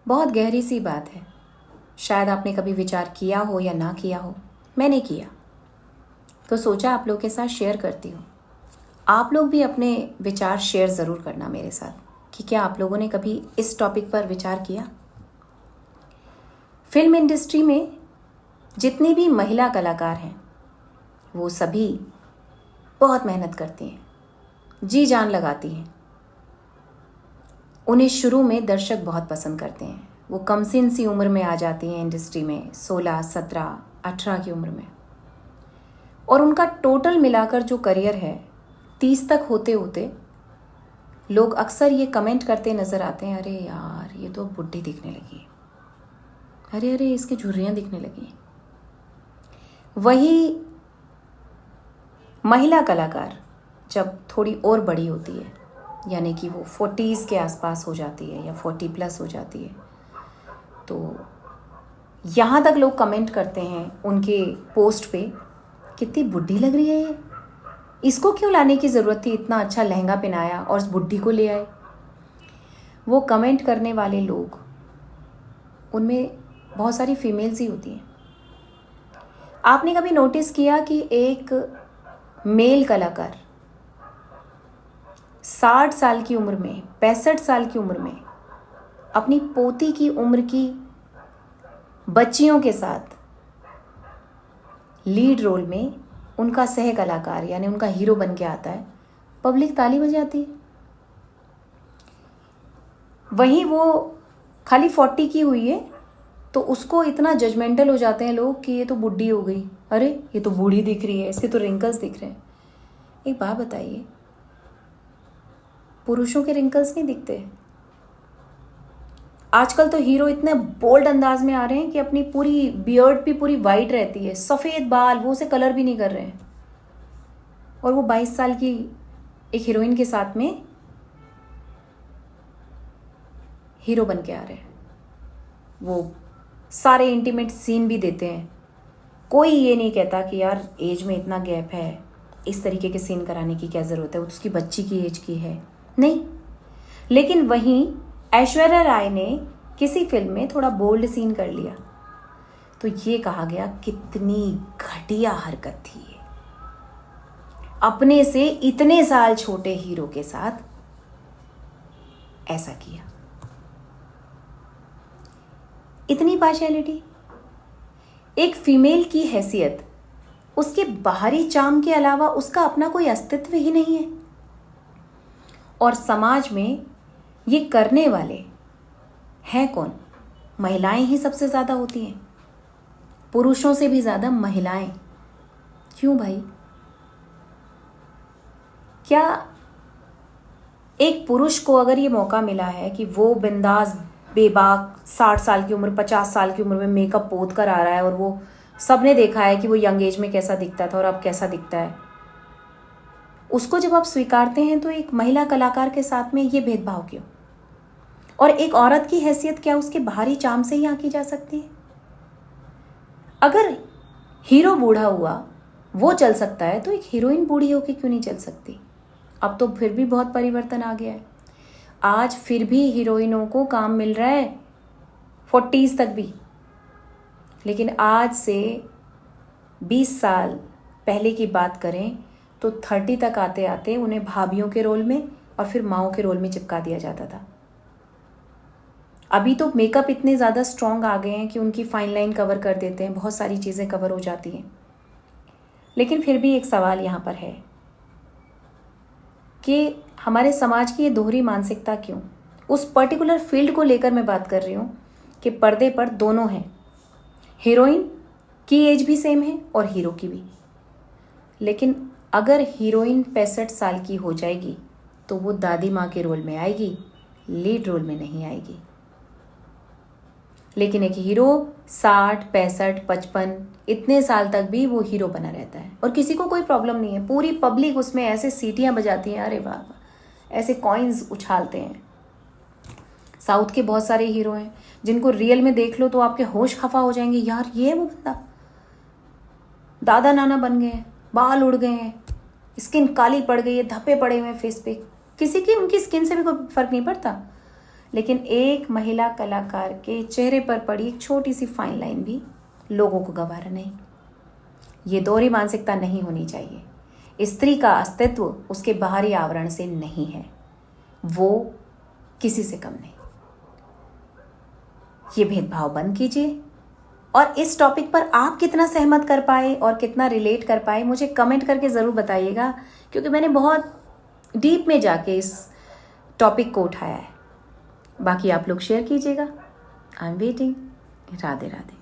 बहुत गहरी सी बात है। शायद आपने कभी विचार किया हो या ना किया हो, मैंने किया तो सोचा आप लोग के साथ शेयर करती हूँ। आप लोग भी अपने विचार शेयर ज़रूर करना मेरे साथ कि क्या आप लोगों ने कभी इस टॉपिक पर विचार किया। फिल्म इंडस्ट्री में जितनी भी महिला कलाकार हैं वो सभी बहुत मेहनत करती हैं, जी जान लगाती हैं। उन्हें शुरू में दर्शक बहुत पसंद करते हैं। वो कमसिन सी उम्र में आ जाती हैं इंडस्ट्री में, 16, 17, 18 की उम्र में, और उनका टोटल मिलाकर जो करियर है 30 तक होते होते लोग अक्सर ये कमेंट करते नज़र आते हैं, अरे यार ये तो बुढ़ी दिखने लगी, अरे अरे इसकी झुर्रियाँ दिखने लगी। वही महिला कलाकार जब थोड़ी और बड़ी होती है, यानी कि वो 40s के आसपास हो जाती है या 40+ हो जाती है, तो यहाँ तक लोग कमेंट करते हैं उनके पोस्ट पे, कितनी बुढ़ी लग रही है ये, इसको क्यों लाने की ज़रूरत थी, इतना अच्छा लहंगा पहनाया और उस बुढ़ी को ले आए। वो कमेंट करने वाले लोग, उनमें बहुत सारी फीमेल्स ही होती हैं। आपने कभी नोटिस किया कि एक मेल कलाकार 60 साल की उम्र में, 65 साल की उम्र में अपनी पोती की उम्र की बच्चियों के साथ लीड रोल में उनका सह कलाकार यानी उनका हीरो बन के आता है, पब्लिक ताली बजाती है। वहीं वो खाली 40 की हुई है तो उसको इतना जजमेंटल हो जाते हैं लोग कि ये तो बुढ़ी हो गई, अरे ये तो बूढ़ी दिख रही है, इसके तो रिंकल्स दिख रहे हैं। एक बात बताइए, पुरुषों के रिंकल्स नहीं दिखते? आजकल तो हीरो इतने बोल्ड अंदाज में आ रहे हैं कि अपनी पूरी बियर्ड भी पूरी वाइट रहती है, सफ़ेद बाल, वो उसे कलर भी नहीं कर रहे हैं, और वो 22 साल की एक हीरोइन के साथ में हीरो बन के आ रहे हैं। वो सारे इंटीमेट सीन भी देते हैं, कोई ये नहीं कहता कि यार एज में इतना गैप है, इस तरीके के सीन कराने की क्या ज़रूरत है, उसकी बच्ची की एज की है, नहीं। लेकिन वहीं ऐश्वर्या राय ने किसी फिल्म में थोड़ा बोल्ड सीन कर लिया तो ये कहा गया कितनी घटिया हरकत थी ये, अपने से इतने साल छोटे हीरो के साथ ऐसा किया। इतनी पार्शियलिटी। एक फीमेल की हैसियत उसके बाहरी चार्म के अलावा उसका अपना कोई अस्तित्व ही नहीं है, और समाज में ये करने वाले हैं कौन? महिलाएं ही सबसे ज़्यादा होती हैं, पुरुषों से भी ज़्यादा महिलाएं। क्यों भाई? क्या एक पुरुष को अगर ये मौका मिला है कि वो बिंदास बेबाक 60 साल की उम्र, 50 साल की उम्र में मेकअप पोत कर आ रहा है, और वो सबने देखा है कि वो यंग एज में कैसा दिखता था और अब कैसा दिखता है, उसको जब आप स्वीकारते हैं तो एक महिला कलाकार के साथ में ये भेदभाव क्यों? और एक औरत की हैसियत क्या उसके बाहरी चार्म से ही आंकी जा सकती है? अगर हीरो बूढ़ा हुआ वो चल सकता है तो एक हीरोइन बूढ़ी होकर क्यों नहीं चल सकती? अब तो फिर भी बहुत परिवर्तन आ गया है, आज फिर भी हीरोइनों को काम मिल रहा है 40s तक भी। लेकिन आज से 20 साल पहले की बात करें तो 30 तक आते आते उन्हें भाभियों के रोल में और फिर माओं के रोल में चिपका दिया जाता था। अभी तो मेकअप इतने ज़्यादा स्ट्रॉन्ग आ गए हैं कि उनकी फाइन लाइन कवर कर देते हैं, बहुत सारी चीज़ें कवर हो जाती हैं। लेकिन फिर भी एक सवाल यहाँ पर है कि हमारे समाज की ये दोहरी मानसिकता क्यों? उस पर्टिकुलर फील्ड को लेकर मैं बात कर रही हूँ कि पर्दे पर दोनों हैं, हीरोइन की एज भी सेम है और हीरो की भी। लेकिन अगर हीरोइन 65 साल की हो जाएगी तो वो दादी माँ के रोल में आएगी, लीड रोल में नहीं आएगी। लेकिन एक हीरो 60, 65, 55 इतने साल तक भी वो हीरो बना रहता है और किसी को कोई प्रॉब्लम नहीं है। पूरी पब्लिक उसमें ऐसे सीटियां बजाती हैं, अरे वाह, ऐसे कॉइन्स उछालते हैं। साउथ के बहुत सारे हीरो हैं जिनको रियल में देख लो तो आपके होश खफा हो जाएंगे, यार ये है वो बंदा, दादा नाना बन गए हैं, बाल उड़ गए हैं, स्किन काली पड़ गई है, धब्बे पड़े हुए हैं फेस पे, किसी की उनकी स्किन से भी कोई फर्क नहीं पड़ता। लेकिन एक महिला कलाकार के चेहरे पर पड़ी एक छोटी सी फाइन लाइन भी लोगों को गवारा नहीं। ये दोहरी मानसिकता नहीं होनी चाहिए। स्त्री का अस्तित्व उसके बाहरी आवरण से नहीं है, वो किसी से कम नहीं। ये भेदभाव बंद कीजिए। और इस टॉपिक पर आप कितना सहमत कर पाए और कितना रिलेट कर पाए मुझे कमेंट करके ज़रूर बताइएगा, क्योंकि मैंने बहुत डीप में जाके इस टॉपिक को उठाया है। बाकी आप लोग शेयर कीजिएगा। I am waiting. Radhe Radhe.